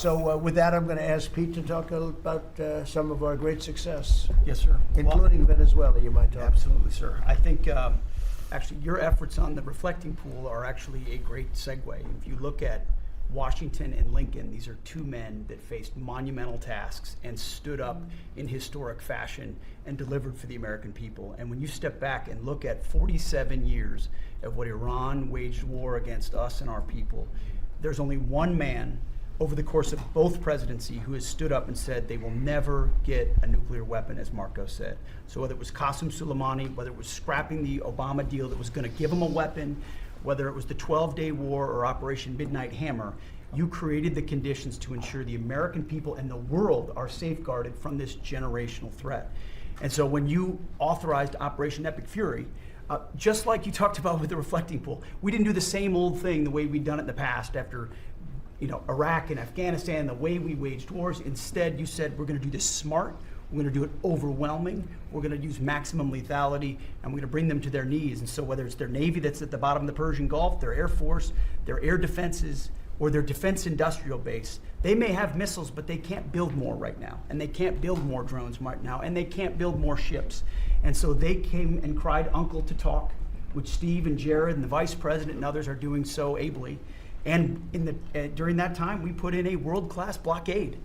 So with that, I'm going to ask Pete to talk a little about some of our great success. Yes, sir. Including Venezuela, you might talk. Absolutely, sir. I think actually your efforts on the reflecting pool are actually a great segue. If you look at Washington and Lincoln, these are two men that faced monumental tasks and stood up in historic fashion and delivered for the American people. And when you step back and look at 47 years of what Iran waged war against us and our people, there's only one man over the course of both presidency who has stood up and said they will never get a nuclear weapon, as Marco said. So whether it was Qasem Soleimani, whether it was scrapping the Obama deal that was going to give them a weapon, whether it was the 12-day war or Operation Midnight Hammer, you created the conditions to ensure the American people and the world are safeguarded from this generational threat. And so when you authorized Operation Epic Fury, just like you talked about with the reflecting pool, we didn't do the same old thing the way we'd done it in the past after Iraq and Afghanistan, the way we waged wars. Instead, you said we're going to do this smart, we're going to do it overwhelming, we're going to use maximum lethality, and we're going to bring them to their knees. And so whether it's their Navy that's at the bottom of the Persian Gulf, their Air Force, their air defenses, or their defense industrial base, they may have missiles, but they can't build more right now, and they can't build more drones right now, and they can't build more ships. And so they came and cried uncle to talk, which Steve and Jared and the vice president and others are doing so ably. And during that time, we put in a world-class blockade.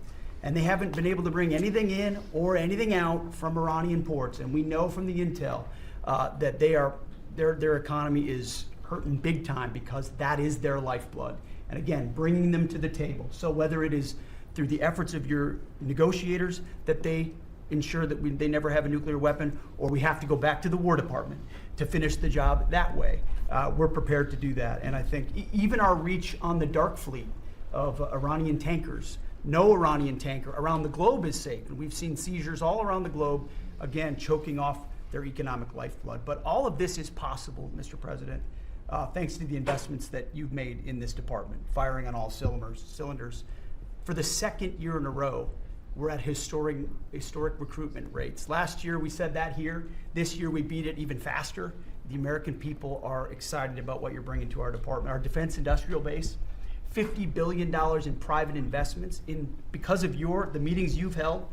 And they haven't been able to bring anything in or anything out from Iranian ports. And we know from the intel that their economy is hurting big time because that is their lifeblood. And again, bringing them to the table. So whether it is through the efforts of your negotiators that they ensure that they never have a nuclear weapon, or we have to go back to the War Department to finish the job that way, we're prepared to do that. And I think even our reach on the dark fleet of Iranian tankers, no Iranian tanker around the globe is safe. And we've seen seizures all around the globe, again, choking off their economic lifeblood. But all of this is possible, Mr. President, thanks to the investments that you've made in this department, firing on all cylinders. For the second year in a row, we're at historic recruitment rates. Last year, we said that here. This year, we beat it even faster. The American people are excited about what you're bringing to our department. Our defense industrial base, $50 billion in private investments. Because of the meetings you've held,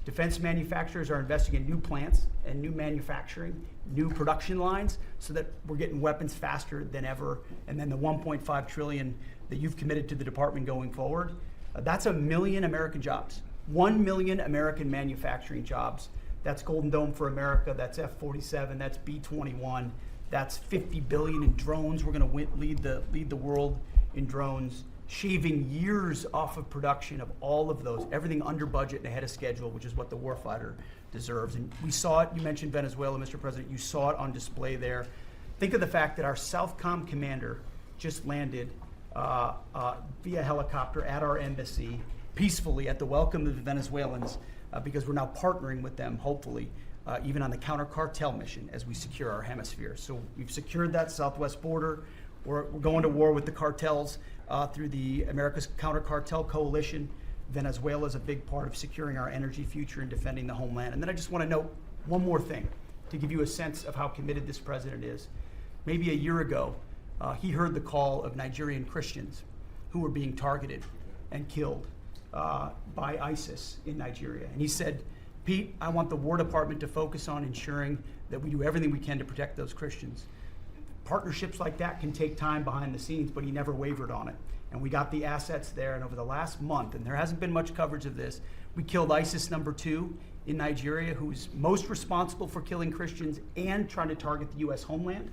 defense manufacturers are investing in new plants and new manufacturing, new production lines, so that we're getting weapons faster than ever. And then the $1.5 trillion that you've committed to the department going forward, that's 1 million American jobs. 1 million American manufacturing jobs. That's Golden Dome for America, that's F-47, that's B-21, that's 50 billion in drones. We're going to lead the world in drones, shaving years off of production of all of those, everything under budget and ahead of schedule, which is what the warfighter deserves. And we saw it, you mentioned Venezuela, Mr. President, you saw it on display there. Think of the fact that our Southcom commander just landed via helicopter at our embassy, peacefully at the welcome of the Venezuelans, because we're now partnering with them, hopefully, even on the counter-cartel mission as we secure our hemisphere. So we've secured that southwest border. We're going to war with the cartels through the America's Counter-Cartel Coalition. Venezuela is a big part of securing our energy future and defending the homeland. And then I just want to note one more thing to give you a sense of how committed this president is. Maybe a year ago, he heard the call of Nigerian Christians who were being targeted and killed by ISIS in Nigeria. And he said, Pete, I want the War Department to focus on ensuring that we do everything we can to protect those Christians. Partnerships like that can take time behind the scenes, but he never wavered on it. And we got the assets there, and over the last month, and there hasn't been much coverage of this, we killed ISIS #2 in Nigeria, who's most responsible for killing Christians and trying to target the U.S. homeland,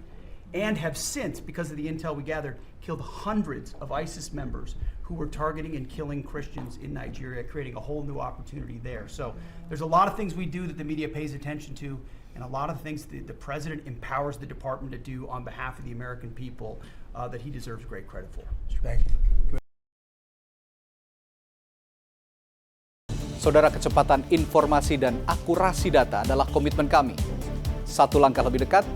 and have since, because of the intel we gathered, killed hundreds of ISIS members who were targeting and killing Christians in Nigeria, creating a whole new opportunity there. So there's a lot of things we do that the media pays attention to, and a lot of things the president empowers the department to do on behalf of the American people that he deserves great credit for. Thank you. Saudara, kecepatan informasi dan akurasi data adalah komitmen kami. Satu langkah lebih dekat,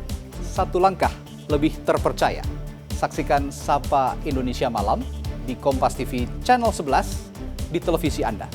satu langkah lebih terpercaya. Saksikan Sapa Indonesia Malam di Kompas TV Channel 11 di televisi Anda.